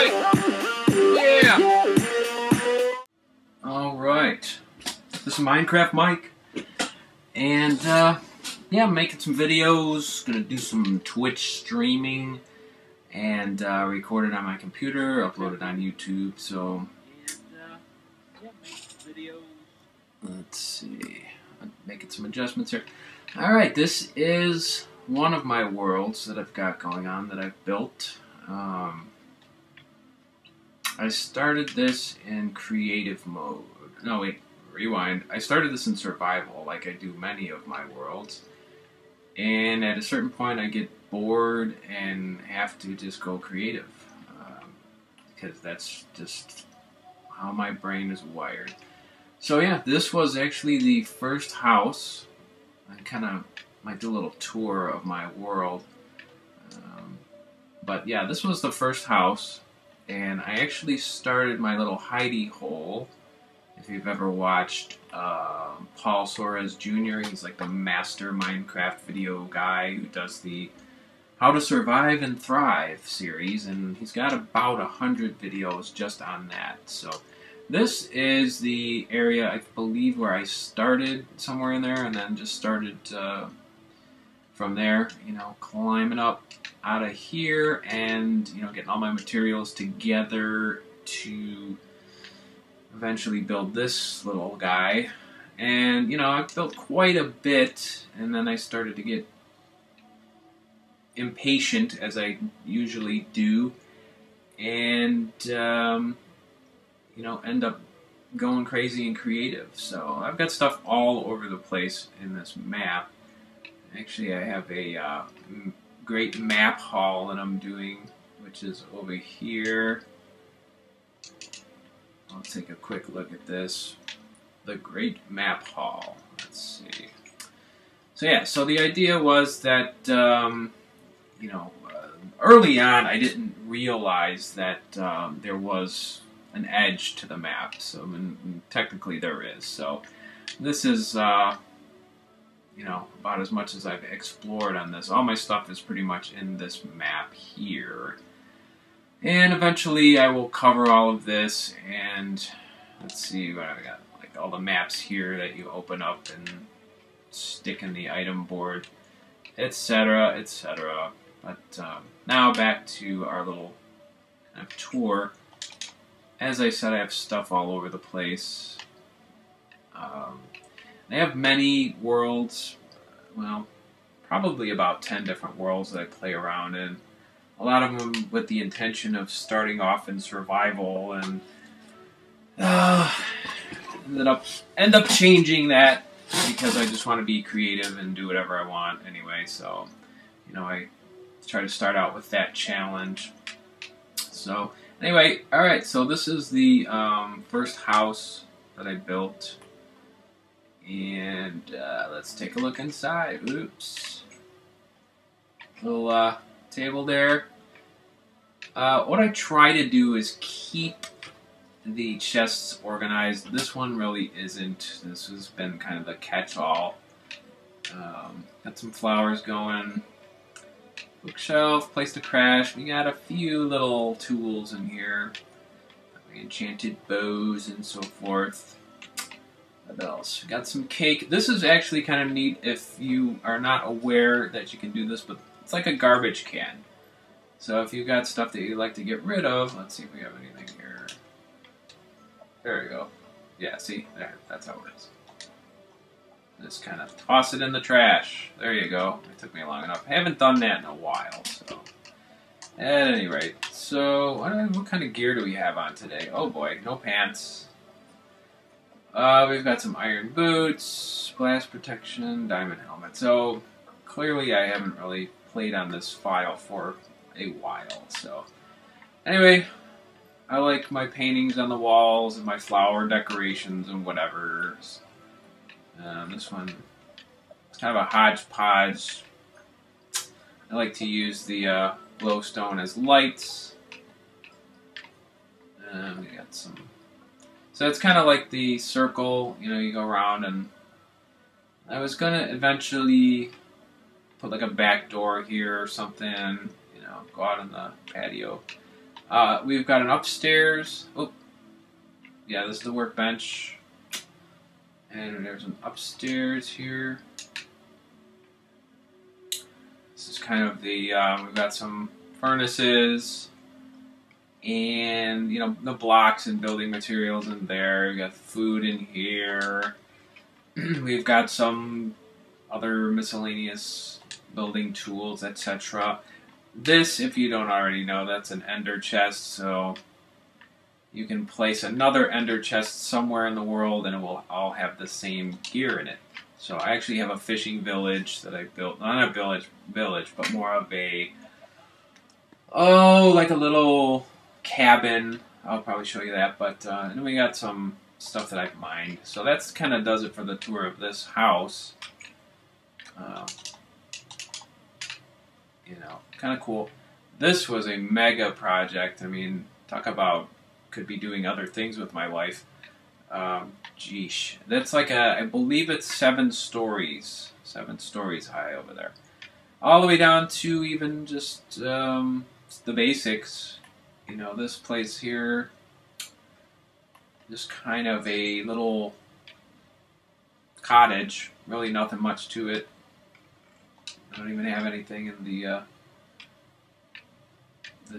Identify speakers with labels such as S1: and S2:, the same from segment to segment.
S1: Yeah! Alright. This is Minecraft Mike. And, yeah, I'm making some videos. Gonna do some Twitch streaming. And, record it on my computer, upload it on YouTube, so... Let's see. I'm making some adjustments here. Alright, this is one of my worlds that I've got going on that I've built. I started this in creative mode. No, wait, rewind. I started this in survival, like I do many of my worlds. And at a certain point I get bored and have to just go creative. Because that's just how my brain is wired. So yeah, this was actually the first house. I kind of might do a little tour of my world. But yeah, this was the first house. And I actually started my little hidey hole. If you've ever watched Paul Suarez Jr., he's like the master Minecraft video guy who does the How to Survive and Thrive series, and he's got about 100 videos just on that. So this is the area, I believe, where I started somewhere in there, and then just started from there, you know, climbing up out of here and, you know, getting all my materials together to eventually build this little guy. And, you know, I've built quite a bit, and then I started to get impatient, as I usually do, and, you know, end up going crazy and creative. So I've got stuff all over the place in this map. Actually, I have a great map haul that I'm doing, which is over here. I'll take a quick look at this. The Great Map Haul. Let's see. So yeah, so the idea was that, you know, early on I didn't realize that there was an edge to the map. So technically there is. So this is, you know, about as much as I've explored on this. All my stuff is pretty much in this map here. And eventually I will cover all of this, and let's see what I got. Like all the maps here that you open up and stick in the item board, etc., etc. But now back to our little kind of tour. As I said, I have stuff all over the place. They have many worlds, well, probably about 10 different worlds that I play around in. A lot of them with the intention of starting off in survival, and end up changing that because I just want to be creative and do whatever I want anyway. So, you know, I try to start out with that challenge. So, anyway, alright, so this is the first house that I built. And let's take a look inside. Oops. Little table there. What I try to do is keep the chests organized. This one really isn't. This has been kind of the catch-all. Got some flowers going. Bookshelf, place to crash. We got a few little tools in here. Enchanted bows and so forth. What else? Got some cake. This is actually kind of neat if you are not aware that you can do this, but it's like a garbage can. So if you've got stuff that you'd like to get rid of, let's see if we have anything here. There we go. Yeah, see? There. That's how it is. Just kind of toss it in the trash. There you go. It took me long enough. I haven't done that in a while, so. At any rate. So, what kind of gear do we have on today? Oh boy, no pants. We've got some iron boots, blast protection, diamond helmet. So, clearly I haven't really played on this file for a while. So, anyway, I like my paintings on the walls and my flower decorations and whatever. This one is kind of a hodgepodge. I like to use the glowstone as lights. We got some. So it's kind of like the circle, you know, you go around, and I was gonna eventually put like a back door here or something, you know, go out on the patio. We've got an upstairs. Oh, yeah, this is the workbench. And there's an upstairs here. This is kind of the, we've got some furnaces and, you know, the blocks and building materials in there. We've got food in here. We've got some other miscellaneous building tools, etc. This, if you don't already know, that's an ender chest, so you can place another ender chest somewhere in the world and it will all have the same gear in it. So I actually have a fishing village that I built, not a village, but more of a, like a little cabin. I'll probably show you that, but and then we got some stuff that I've mined. So that's kind of does it for the tour of this house. You know, kind of cool. This was a mega project. I mean, talk about could be doing other things with my life. Geesh. That's like I believe it's 7 stories. 7 stories high over there. All the way down to even just the basics. You know, this place here, just kind of a little cottage. Really nothing much to it. I don't even have anything in the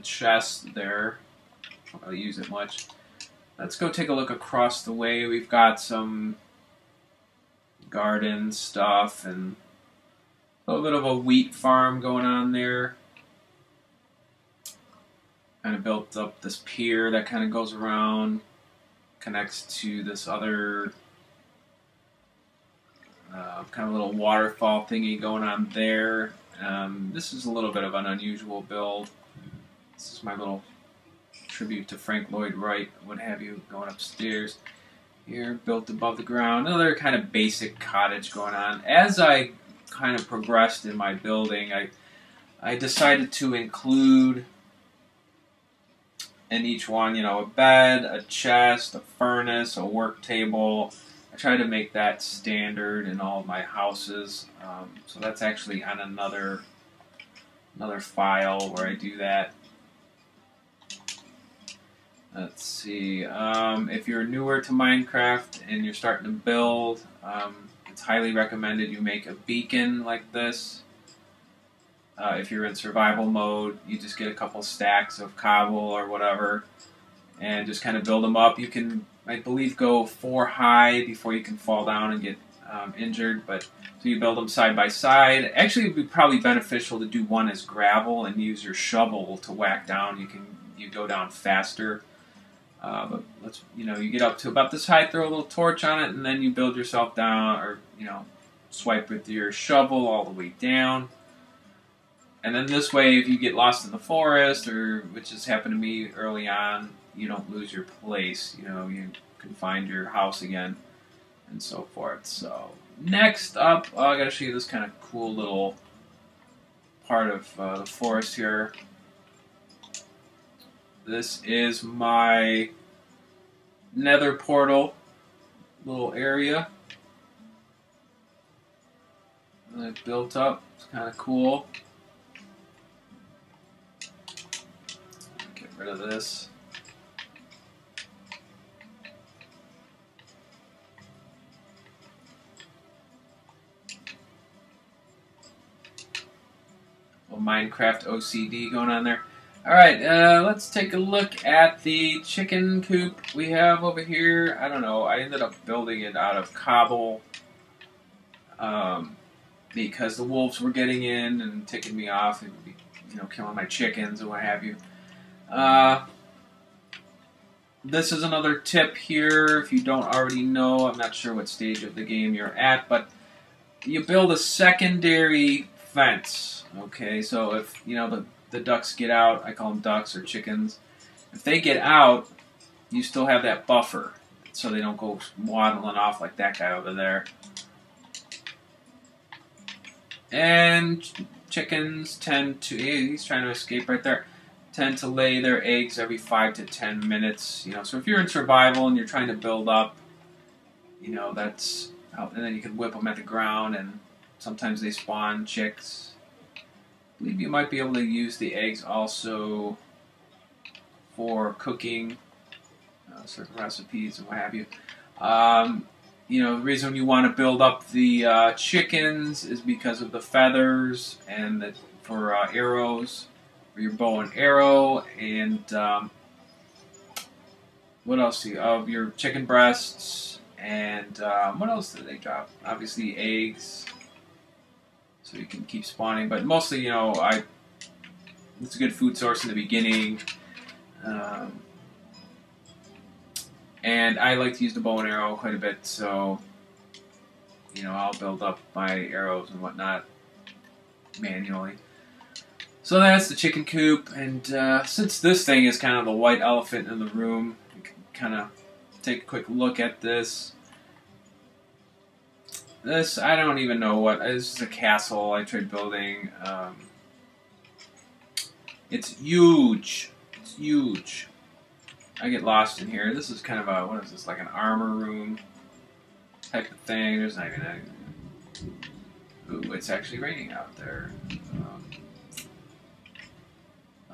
S1: chest there. I don't really use it much. Let's go take a look across the way. We've got some garden stuff and a little bit of a wheat farm going on there. Kind of built up this pier that kind of goes around, connects to this other kind of little waterfall thingy going on there. This is a little bit of an unusual build. This is my little tribute to Frank Lloyd Wright, what have you, going upstairs. Here, built above the ground. Another kind of basic cottage going on. As I kind of progressed in my building, I decided to include in each one, you know, a bed, a chest, a furnace, a work table. I try to make that standard in all of my houses. So that's actually on another file where I do that. Let's see. If you're newer to Minecraft and you're starting to build, it's highly recommended you make a beacon like this. If you're in survival mode, you just get a couple stacks of cobble or whatever and just kind of build them up. You can, I believe, go 4 high before you can fall down and get injured, but so you build them side by side. Actually, it would be probably beneficial to do one as gravel and use your shovel to whack down. You go down faster. But let's, you know, you get up to about this height, throw a little torch on it, and then you build yourself down, or, you know, swipe with your shovel all the way down. And then this way, if you get lost in the forest, or which has happened to me early on, you don't lose your place. You know, you can find your house again, and so forth. So next up, I got to show you this kind of cool little part of the forest here. This is my nether portal little area that I built up. It's kind of cool. Get rid of this. Little Minecraft OCD going on there. Alright, let's take a look at the chicken coop we have over here. I don't know, I ended up building it out of cobble because the wolves were getting in and ticking me off and, you know, killing my chickens and what have you. This is another tip here, if you don't already know. I'm not sure what stage of the game you're at, but you build a secondary fence. Okay, so if, you know, the ducks get out, I call them ducks or chickens. If they get out, you still have that buffer, so they don't go waddling off like that guy over there. And chickens tend to, he's trying to escape right there, tend to lay their eggs every 5 to 10 minutes. You know, so if you're in survival and you're trying to build up, you know, that's, and then you can whip them at the ground, and sometimes they spawn chicks. I believe you might be able to use the eggs also for cooking, certain recipes and what have you. You know, the reason you want to build up the chickens is because of the feathers and for arrows, for your bow and arrow, and what else do you, of your chicken breasts, and what else do they drop? Obviously eggs, so you can keep spawning, but mostly, you know, it's a good food source in the beginning. And I like to use the bow and arrow quite a bit, so, you know, I'll build up my arrows and whatnot manually. So that's the chicken coop, and since this thing is kind of the white elephant in the room, you can kind of take a quick look at this. This, I don't even know what, this is a castle I tried building. It's huge. It's huge. I get lost in here. This is kind of a, what is this, like an armor room type of thing. There's not even any... Ooh, it's actually raining out there.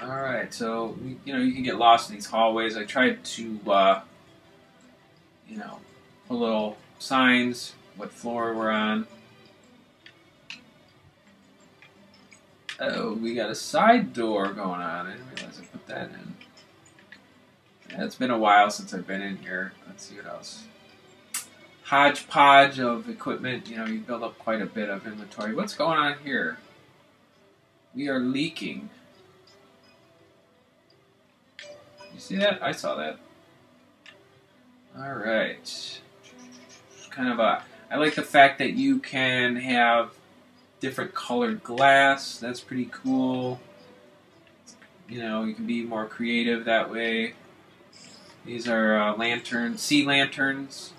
S1: Alright, so, you know, you can get lost in these hallways. I tried to, you know, put little signs, what floor we're on. Oh, we got a side door going on. I didn't realize I put that in. Yeah, it's been a while since I've been in here. Let's see what else. Hodgepodge of equipment. You know, you build up quite a bit of inventory. What's going on here? We are leaking. You see that? I saw that. Alright. Kind of a... I like the fact that you can have different colored glass. That's pretty cool. You know, you can be more creative that way. These are lanterns, sea lanterns.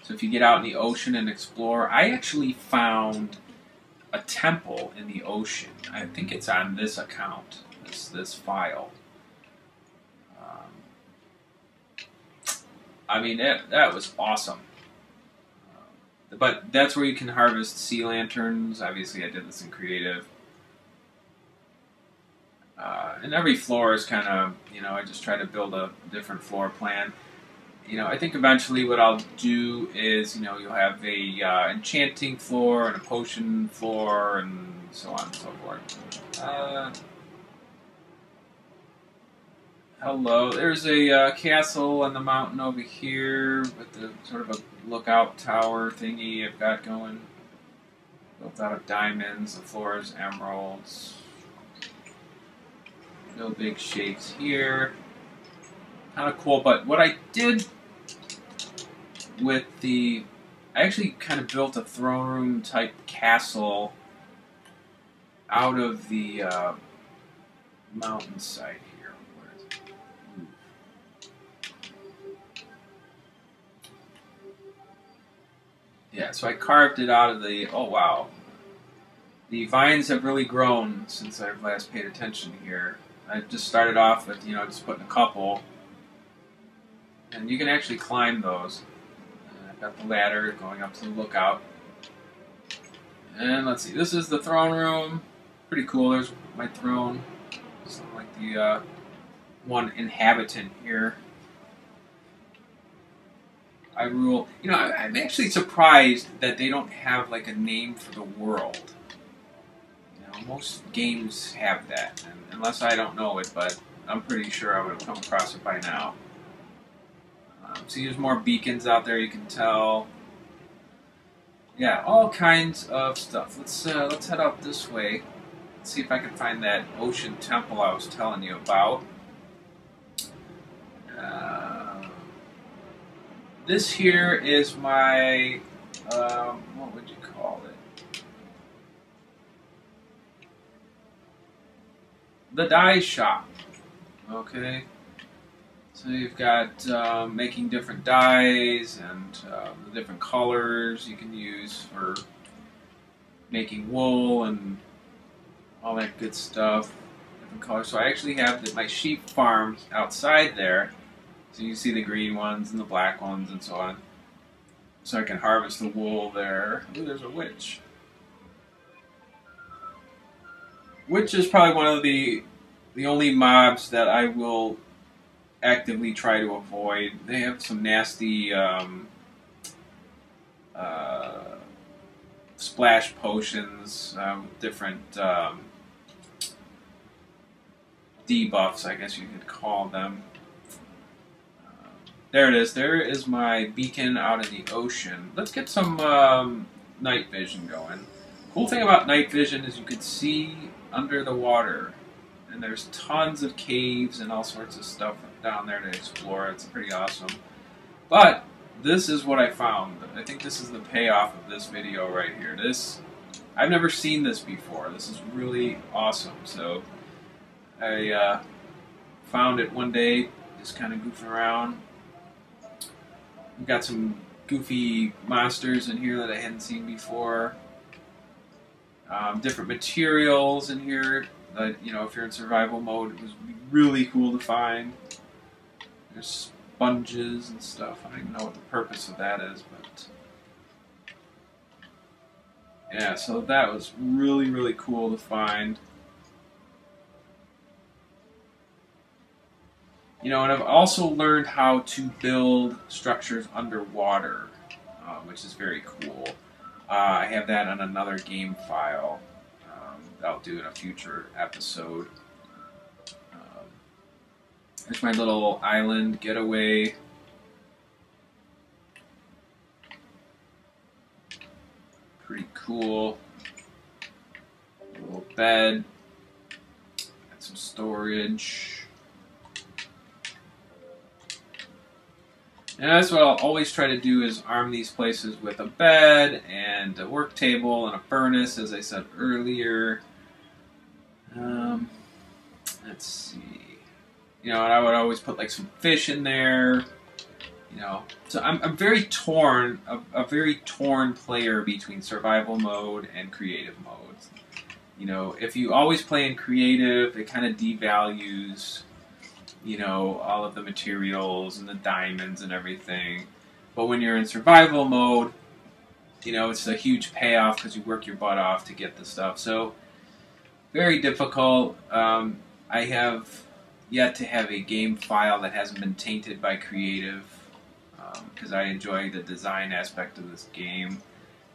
S1: So if you get out in the ocean and explore, I actually found a temple in the ocean. I think it's on this account, this file. I mean, that was awesome. But that's where you can harvest sea lanterns. Obviously, I did this in creative. And every floor is kind of, you know, I just try to build a different floor plan. You know, I think eventually what I'll do is, you know, you'll have a enchanting floor and a potion floor and so on and so forth. Hello, there's a castle on the mountain over here with the sort of a lookout tower thingy I've got going. Built out of diamonds, the floor is emeralds. No big shapes here. Kind of cool, but what I did with I actually kind of built a throne room type castle out of the mountainside here. Where is it? Yeah, so I carved it out of the, oh wow. The vines have really grown since I've last paid attention here. I just started off with, you know, just putting a couple. And you can actually climb those. I've got the ladder going up to the lookout. And let's see, this is the throne room. Pretty cool, there's my throne. Something like the one inhabitant here. I rule. You know, I'm actually surprised that they don't have like a name for the world. Most games have that, and unless I don't know it, but I'm pretty sure I would have come across it by now. See, there's more beacons out there, you can tell. Yeah, all kinds of stuff. Let's head up this way. Let's see if I can find that ocean temple I was telling you about. This here is my, what would you call it? The dye shop. Okay, so you've got making different dyes and the different colors you can use for making wool and all that good stuff. Different colors. So I actually have my sheep farm outside there, so you can see the green ones and the black ones and so on. So I can harvest the wool there. Ooh, there's a witch. Witch is probably one of the only mobs that I will actively try to avoid. They have some nasty splash potions with different debuffs, I guess you could call them. There it is. There is my beacon out in the ocean. Let's get some night vision going. Cool thing about night vision is you can see under the water. And there's tons of caves and all sorts of stuff down there to explore. It's pretty awesome. But this is what I found. I think this is the payoff of this video right here. I've never seen this before. This is really awesome. So I found it one day, just kind of goofing around. We've got some goofy monsters in here that I hadn't seen before. Different materials in here that, you know, if you're in survival mode, it was really cool to find. There's sponges and stuff. I don't even know what the purpose of that is, but yeah, so that was really, really cool to find. You know, and I've also learned how to build structures underwater, which is very cool. I have that on another game file that I'll do in a future episode. There's my little island getaway. Pretty cool. A little bed. Got some storage. And that's what I'll always try to do, is arm these places with a bed and a work table and a furnace, as I said earlier. Let's see. You know, and I would always put like some fish in there. You know, so I'm very torn, a very torn player between survival mode and creative modes. You know, if you always play in creative, it kind of devalues, you know, all of the materials and the diamonds and everything. But when you're in survival mode, you know, it's a huge payoff because you work your butt off to get the stuff. So, very difficult. I have yet to have a game file that hasn't been tainted by creative, because I enjoy the design aspect of this game.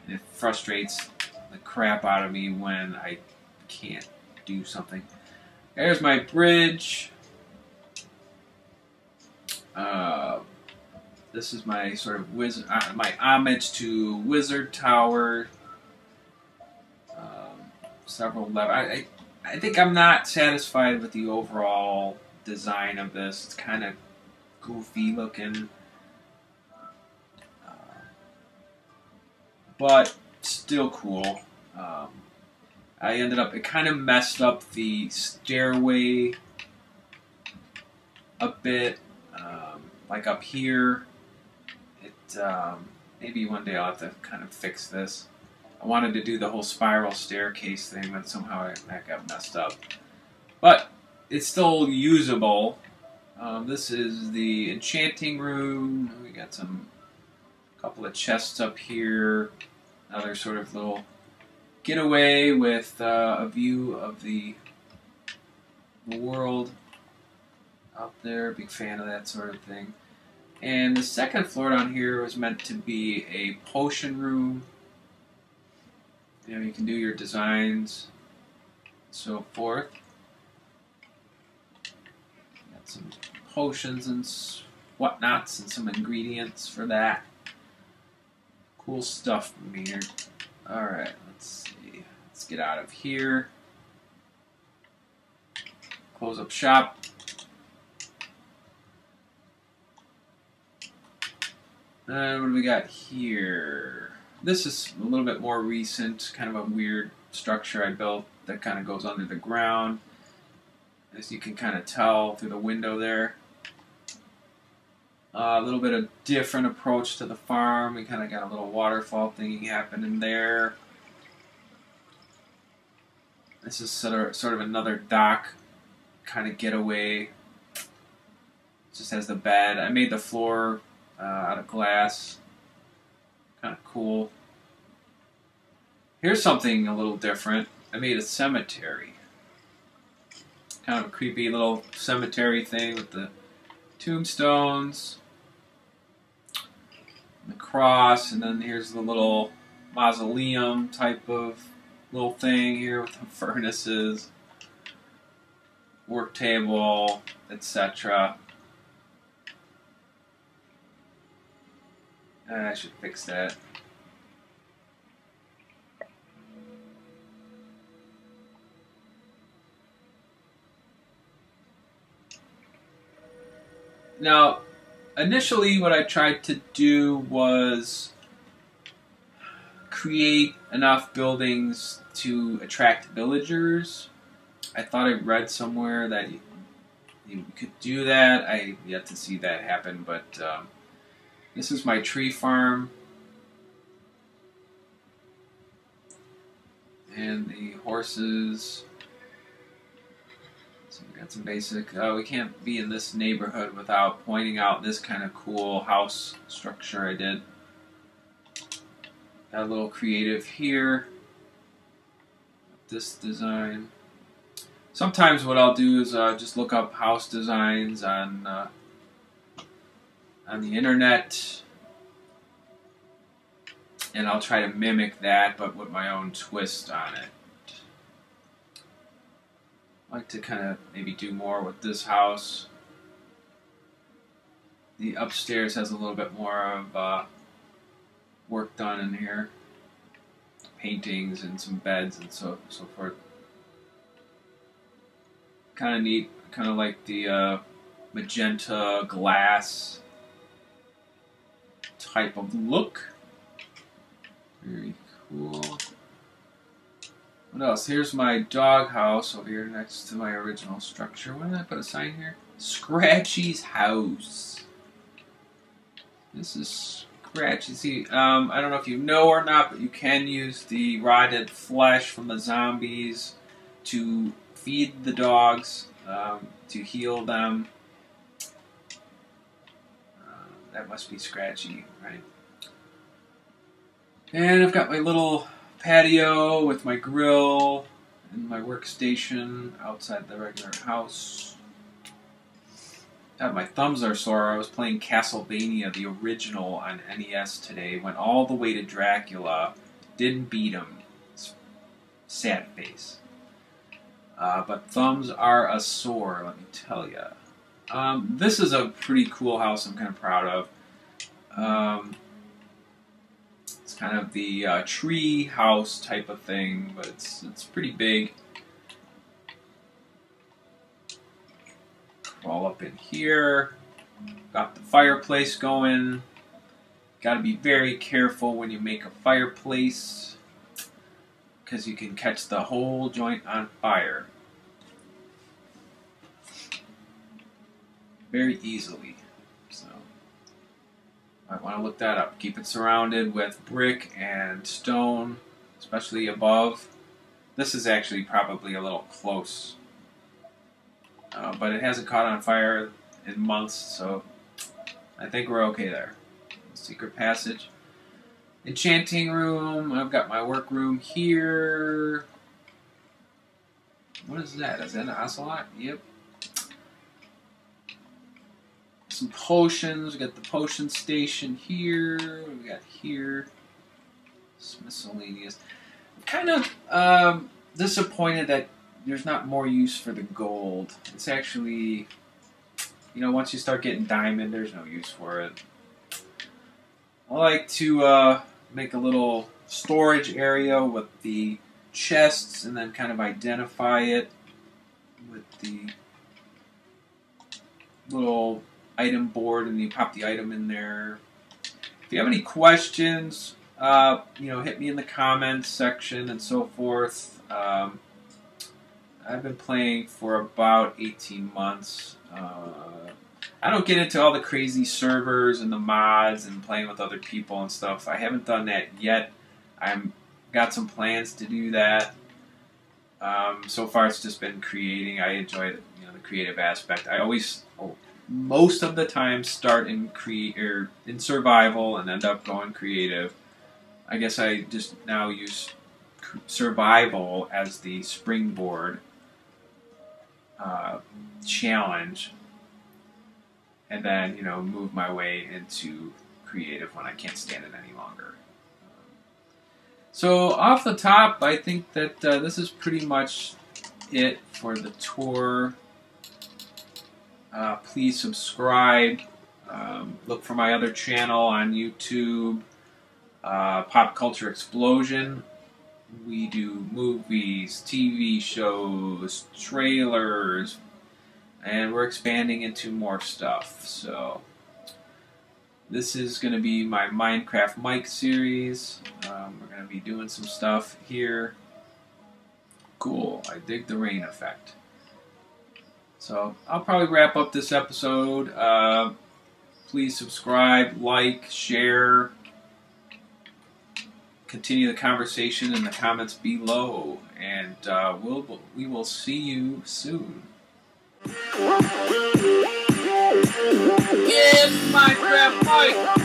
S1: And it frustrates the crap out of me when I can't do something. There's my bridge. This is my sort of my homage to Wizard Tower. Several levels. I think I'm not satisfied with the overall design of this. It's kind of goofy looking, but still cool. It kind of messed up the stairway a bit. Like up here, maybe one day I'll have to kind of fix this. I wanted to do the whole spiral staircase thing, but somehow that got messed up. But it's still usable. This is the enchanting room. We got a couple of chests up here. Another sort of little getaway with a view of the world up there. Big fan of that sort of thing. And the second floor down here was meant to be a potion room. You know, you can do your designs, so forth. Got some potions and whatnots and some ingredients for that. Cool stuff from here. Alright, let's see. Let's get out of here. Close up shop. And what do we got here? This is a little bit more recent, kind of a weird structure I built that kind of goes under the ground. As you can kind of tell through the window there. A little bit of different approach to the farm. We kind of got a little waterfall thingy happening there. This is sort of another dock kind of getaway. Just has the bed. I made the floor out of glass. Kind of cool. Here's something a little different. I made a cemetery. Kind of a creepy little cemetery thing with the tombstones, the cross, and then here's the little mausoleum type of little thing here with the furnaces, work table, etc. I should fix that. Now, initially what I tried to do was create enough buildings to attract villagers. I thought I read somewhere that you could do that. I yet to see that happen, but this is my tree farm. And the horses. So we got some basic. We can't be in this neighborhood without pointing out this kind of cool house structure I did. Got a little creative here. This design. Sometimes what I'll do is just look up house designs on the internet, and I'll try to mimic that, but with my own twist on it. I like to kind of maybe do more with this house. The upstairs has a little bit more of work done in here. Paintings and some beds and so forth. Kind of neat. Kind of like the magenta glass type of look. Very cool. What else? Here's my dog house over here next to my original structure. Why did I put a sign here? Scratchy's house. This is Scratchy. See, I don't know if you know or not, but you can use the rotted flesh from the zombies to feed the dogs, to heal them. That must be Scratchy, right? And I've got my little patio with my grill and my workstation outside the regular house. God, my thumbs are sore. I was playing Castlevania, the original, on NES today. Went all the way to Dracula. Didn't beat him. Sad face. But thumbs are a sore, let me tell you. This is a pretty cool house I'm kind of proud of. It's kind of the tree house type of thing, but it's pretty big. Crawl up in here. Got the fireplace going. Got to be very careful when you make a fireplace, because you can catch the whole joint on fire very easily. So I want to look that up. Keep it surrounded with brick and stone, especially above. This is actually probably a little close, but it hasn't caught on fire in months, so I think we're okay there. Secret passage. Enchanting room. I've got my work room here. What is that? Is that an ocelot? Yep. Some potions. We got the potion station here. We got here. It's miscellaneous. I'm kind of disappointed that there's not more use for the gold. It's actually, once you start getting diamond, there's no use for it. I like to make a little storage area with the chests and then kind of identify it with the little item board, and you pop the item in there. If you have any questions, hit me in the comments section and so forth. I've been playing for about 18 months. I don't get into all the crazy servers and the mods and playing with other people and stuff. I haven't done that yet. I've got some plans to do that. So far, it's just been creating. I enjoy the creative aspect. I always, most of the time, start in survival and end up going creative. I guess I just now use survival as the springboard challenge. and then, you know, move my way into creative when I can't stand it any longer. So off the top, I think that this is pretty much it for the tour. Please subscribe. Look for my other channel on YouTube, Pop Culture Explosion. We do movies, TV shows, trailers, and we're expanding into more stuff. So this is going to be my Minecraft Mike series. We're going to be doing some stuff here. Cool. I dig the rain effect. So I'll probably wrap up this episode. Please subscribe, like, share. Continue the conversation in the comments below. And we will see you soon. It's Minecraft Mike!